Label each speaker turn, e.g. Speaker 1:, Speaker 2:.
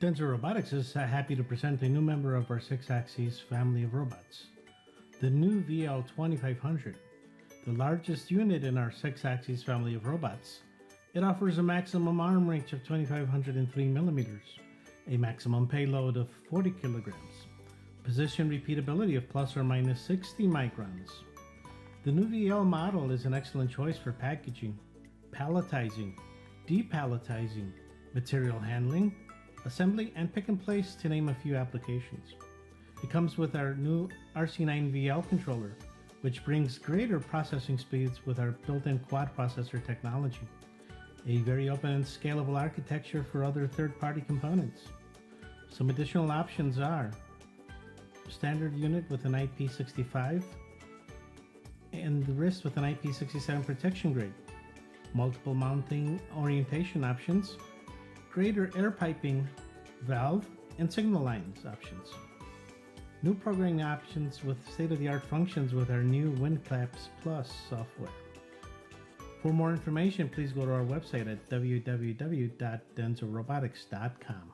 Speaker 1: DENSO Robotics is happy to present a new member of our 6-axis family of robots, the new VL2500. The largest unit in our 6-axis family of robots, it offers a maximum arm reach of 2,503 millimeters, a maximum payload of 40 kilograms, position repeatability of plus or minus 60 microns. The new VL model is an excellent choice for packaging, palletizing, depalletizing, material handling, assembly, and pick and place, to name a few applications. It comes with our new RC9 VL controller, which brings greater processing speeds with our built-in quad processor technology, a very open and scalable architecture for other third-party components. Some additional options are standard unit with an IP65 and the wrist with an IP67 protection grade, multiple mounting orientation options, greater air piping, valve, and signal lines options. New programming options with state-of-the-art functions with our new WindClaps Plus software. For more information, please go to our website at www.densorobotics.com.